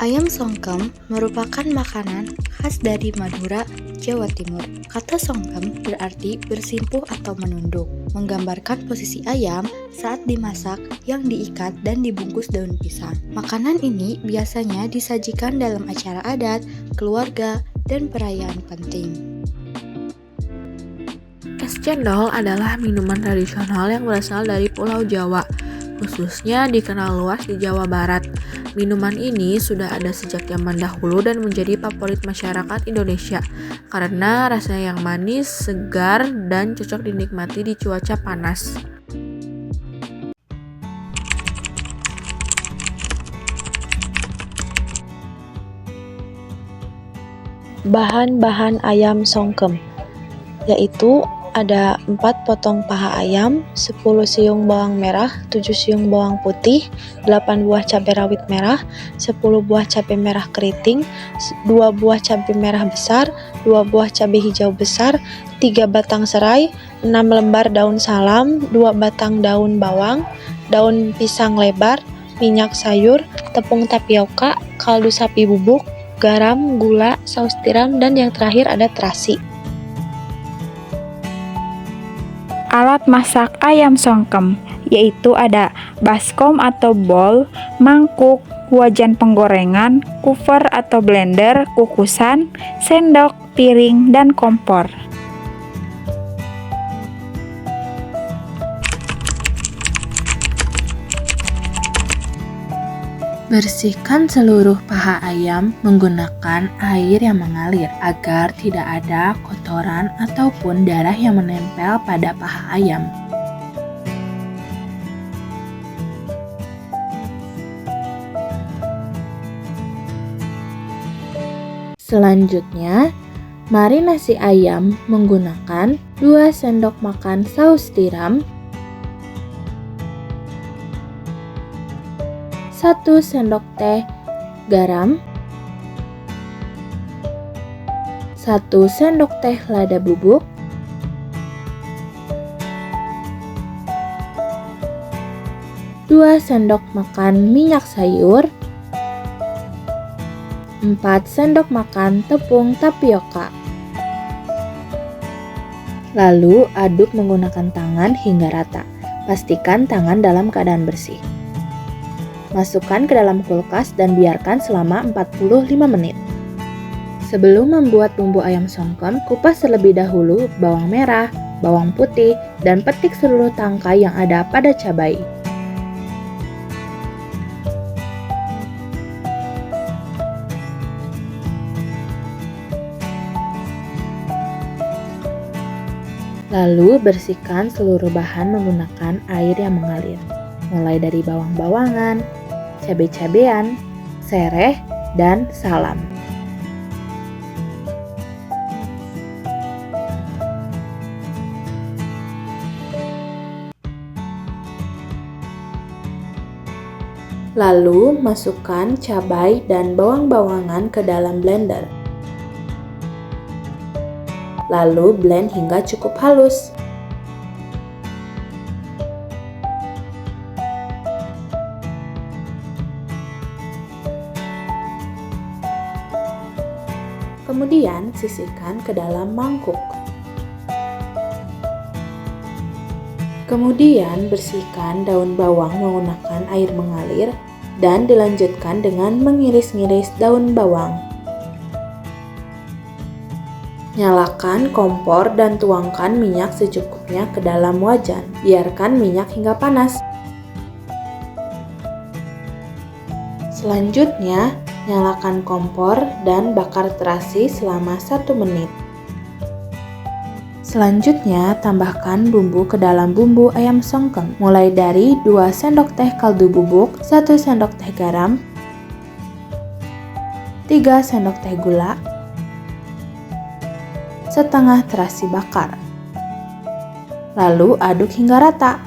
Ayam songkem merupakan makanan khas dari Madura, Jawa Timur. Kata songkem berarti bersimpuh atau menunduk, menggambarkan posisi ayam saat dimasak yang diikat dan dibungkus daun pisang. Makanan ini biasanya disajikan dalam acara adat, keluarga, dan perayaan penting. Es cendol adalah minuman tradisional yang berasal dari Pulau Jawa, khususnya dikenal luas di Jawa Barat. Minuman ini sudah ada sejak zaman dahulu dan menjadi favorit masyarakat Indonesia karena rasanya yang manis, segar, dan cocok dinikmati di cuaca panas. Bahan-bahan ayam songkem yaitu ada 4 potong paha ayam, 10 siung bawang merah, 7 siung bawang putih, 8 buah cabai rawit merah, 10 buah cabai merah keriting, 2 buah cabai merah besar, 2 buah cabai hijau besar, 3 batang serai, 6 lembar daun salam, 2 batang daun bawang, daun pisang lebar, minyak sayur, tepung tapioka, kaldu sapi bubuk, garam, gula, saus tiram, dan yang terakhir ada terasi. Alat masak ayam songkem yaitu ada baskom atau bowl, mangkuk, wajan penggorengan, cooker atau blender, kukusan, sendok, piring, dan kompor. Bersihkan seluruh paha ayam menggunakan air yang mengalir agar tidak ada kotoran ataupun darah yang menempel pada paha ayam. Selanjutnya, marinasi ayam menggunakan 2 sendok makan saus tiram, 1 sendok teh garam, 1 sendok teh lada bubuk, 2 sendok makan minyak sayur, 4 sendok makan tepung tapioka. Lalu aduk menggunakan tangan hingga rata. Pastikan tangan dalam keadaan bersih. Masukkan ke dalam kulkas dan biarkan selama 45 menit. Sebelum membuat bumbu ayam songkem, kupas terlebih dahulu bawang merah, bawang putih, dan petik seluruh tangkai yang ada pada cabai. Lalu bersihkan seluruh bahan menggunakan air yang mengalir, mulai dari bawang-bawangan, cabai-cabean, sereh, dan salam. Lalu masukkan cabai dan bawang-bawangan ke dalam blender. Lalu blend hingga cukup halus. Kemudian sisihkan ke dalam mangkuk. Kemudian bersihkan daun bawang menggunakan air mengalir dan dilanjutkan dengan mengiris-ngiris daun bawang. Nyalakan kompor dan tuangkan minyak secukupnya ke dalam wajan. Biarkan minyak hingga panas. Selanjutnya, nyalakan kompor dan bakar terasi selama 1 menit. Selanjutnya, tambahkan bumbu ke dalam bumbu ayam songkem, mulai dari 2 sendok teh kaldu bubuk, 1 sendok teh garam, 3 sendok teh gula, setengah terasi bakar. Lalu aduk hingga rata.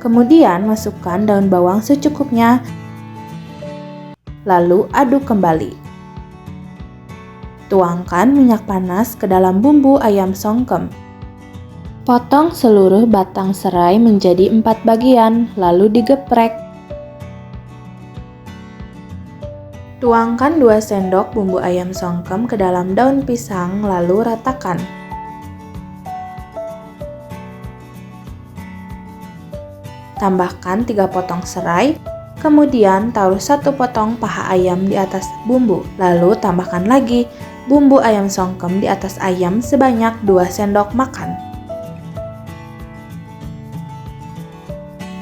Kemudian masukkan daun bawang secukupnya. Lalu aduk kembali. Tuangkan minyak panas ke dalam bumbu ayam songkem. Potong seluruh batang serai menjadi 4 bagian, lalu digeprek. Tuangkan 2 sendok bumbu ayam songkem ke dalam daun pisang lalu ratakan. Tambahkan 3 potong serai, kemudian taruh 1 potong paha ayam di atas bumbu, lalu tambahkan lagi bumbu ayam songkem di atas ayam sebanyak 2 sendok makan.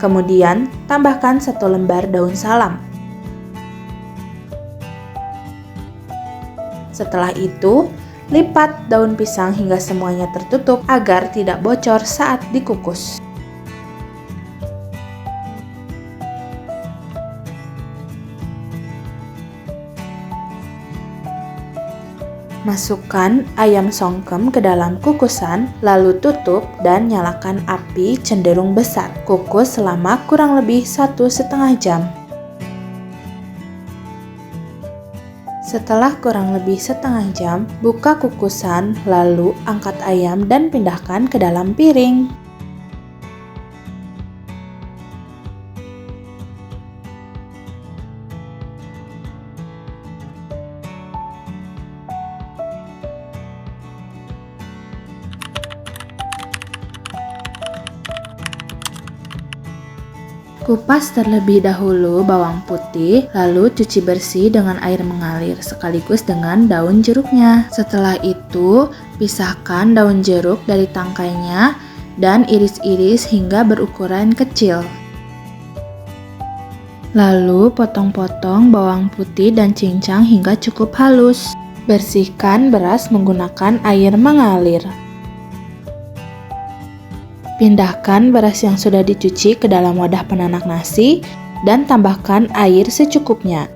Kemudian, tambahkan 1 lembar daun salam. Setelah itu, lipat daun pisang hingga semuanya tertutup agar tidak bocor saat dikukus. Masukkan ayam songkem ke dalam kukusan, lalu tutup dan nyalakan api cenderung besar. Kukus selama kurang lebih 1,5 jam. Setelah kurang lebih setengah jam, buka kukusan, lalu angkat ayam dan pindahkan ke dalam piring. Kupas terlebih dahulu bawang putih, lalu cuci bersih dengan air mengalir sekaligus dengan daun jeruknya. Setelah itu, pisahkan daun jeruk dari tangkainya dan iris-iris hingga berukuran kecil. Lalu potong-potong bawang putih dan cincang hingga cukup halus. Bersihkan beras menggunakan air mengalir. Pindahkan beras yang sudah dicuci ke dalam wadah penanak nasi dan tambahkan air secukupnya.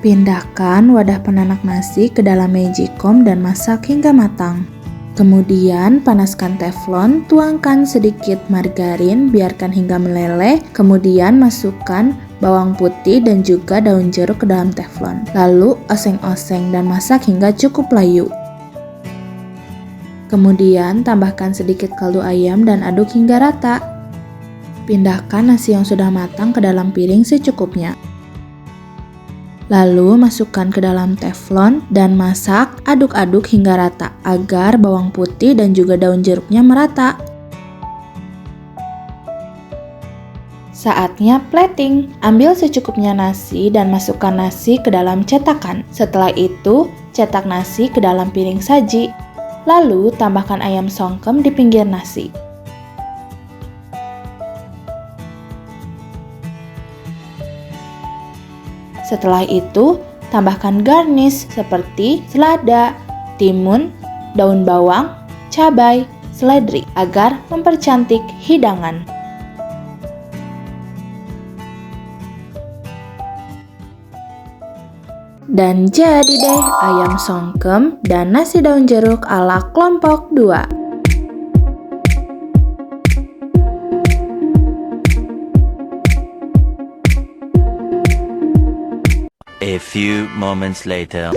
Pindahkan wadah penanak nasi ke dalam magicom dan masak hingga matang. Kemudian panaskan teflon, tuangkan sedikit margarin, biarkan hingga meleleh, kemudian masukkan bawang putih dan juga daun jeruk ke dalam teflon. Lalu oseng-oseng dan masak hingga cukup layu. Kemudian tambahkan sedikit kaldu ayam dan aduk hingga rata. Pindahkan nasi yang sudah matang ke dalam piring secukupnya. Lalu masukkan ke dalam teflon dan masak, aduk-aduk hingga rata agar bawang putih dan juga daun jeruknya merata. Saatnya plating. Ambil secukupnya nasi dan masukkan nasi ke dalam cetakan. Setelah itu, cetak nasi ke dalam piring saji. Lalu, tambahkan ayam songkem di pinggir nasi. Setelah itu, tambahkan garnish seperti selada, timun, daun bawang, cabai, seledri agar mempercantik hidangan. Dan jadi deh ayam songkem dan nasi daun jeruk ala kelompok 2. A few moments later.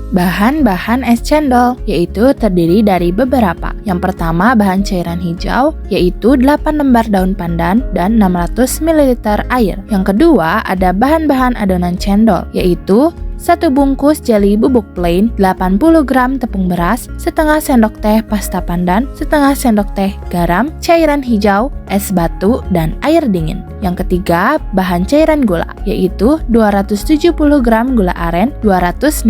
Bahan-bahan es cendol yaitu terdiri dari beberapa. Yang pertama bahan cairan hijau yaitu 8 lembar daun pandan dan 600 ml air. Yang kedua ada bahan-bahan adonan cendol yaitu 1 bungkus jeli bubuk plain, 80 gram tepung beras, setengah sendok teh pasta pandan, setengah sendok teh garam, cairan hijau, es batu, dan air dingin. Yang ketiga, bahan cairan gula, yaitu 270 gram gula aren, 250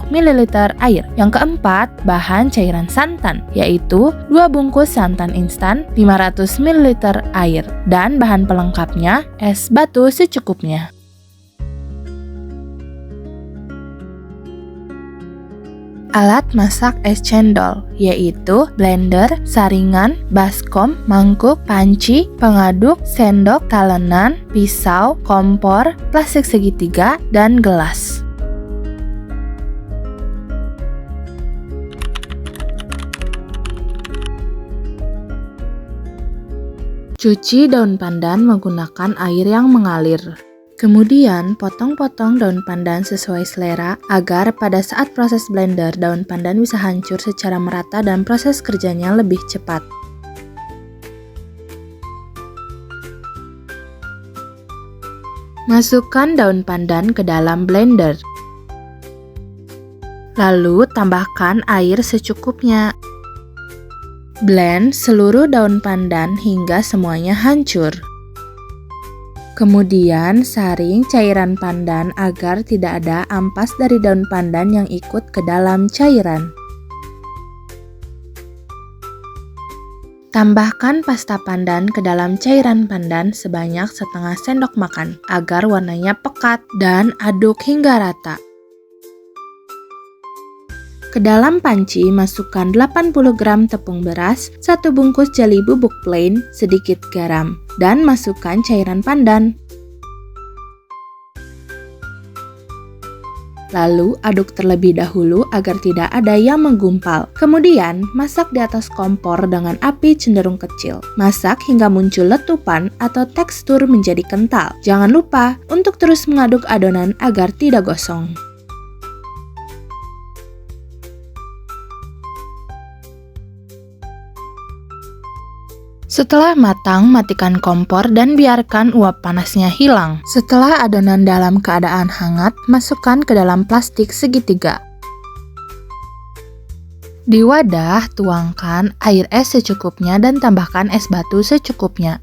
ml air. Yang keempat, bahan cairan santan, yaitu 2 bungkus santan instan, 500 ml air. Dan bahan pelengkapnya, es batu secukupnya. Alat masak es cendol yaitu blender, saringan, baskom, mangkuk, panci, pengaduk, sendok, talenan, pisau, kompor, plastik segitiga, dan gelas. Cuci daun pandan menggunakan air yang mengalir. Kemudian, potong-potong daun pandan sesuai selera agar pada saat proses blender, daun pandan bisa hancur secara merata dan proses kerjanya lebih cepat. Masukkan daun pandan ke dalam blender. Lalu, tambahkan air secukupnya. Blend seluruh daun pandan hingga semuanya hancur. Kemudian, saring cairan pandan agar tidak ada ampas dari daun pandan yang ikut ke dalam cairan. Tambahkan pasta pandan ke dalam cairan pandan sebanyak setengah sendok makan agar warnanya pekat dan aduk hingga rata. Ke dalam panci, masukkan 80 gram tepung beras, 1 bungkus jeli bubuk plain, sedikit garam, dan masukkan cairan pandan. Lalu, aduk terlebih dahulu agar tidak ada yang menggumpal. Kemudian, masak di atas kompor dengan api cenderung kecil. Masak hingga muncul letupan atau tekstur menjadi kental. Jangan lupa untuk terus mengaduk adonan agar tidak gosong. Setelah matang, matikan kompor dan biarkan uap panasnya hilang. Setelah adonan dalam keadaan hangat, masukkan ke dalam plastik segitiga. Di wadah, tuangkan air es secukupnya dan tambahkan es batu secukupnya.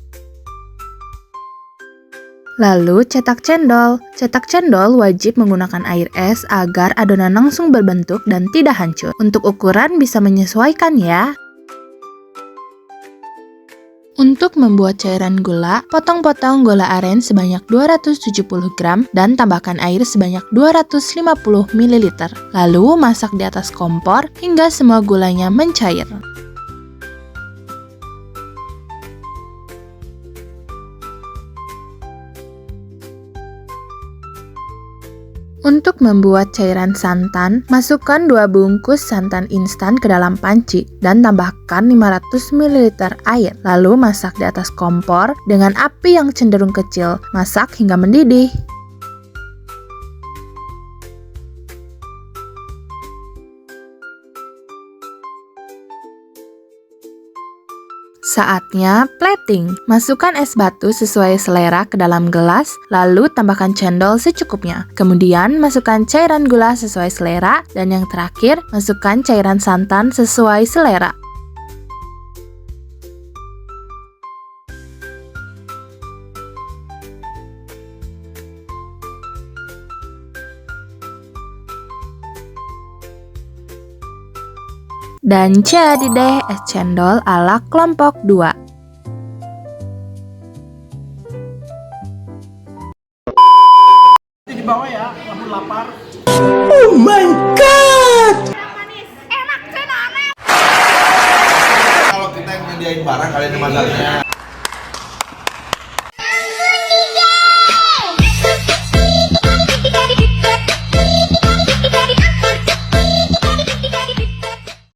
Lalu, cetak cendol. Cetak cendol wajib menggunakan air es agar adonan langsung berbentuk dan tidak hancur. Untuk ukuran bisa menyesuaikan ya. Untuk membuat cairan gula, potong-potong gula aren sebanyak 270 gram dan tambahkan air sebanyak 250 ml. Lalu masak di atas kompor hingga semua gulanya mencair. Untuk membuat cairan santan, masukkan 2 bungkus santan instan ke dalam panci dan tambahkan 500 ml air. Lalu masak di atas kompor dengan api yang cenderung kecil. Masak hingga mendidih. Saatnya plating. Masukkan es batu sesuai selera ke dalam gelas, lalu tambahkan cendol secukupnya. Kemudian masukkan cairan gula sesuai selera, dan yang terakhir, masukkan cairan santan sesuai selera. Dan jadi deh es cendol ala kelompok 2. Di bawah ya, kamu lapar. Oh my god! Kalau kita yang nyediain barang kalian yang masaknya.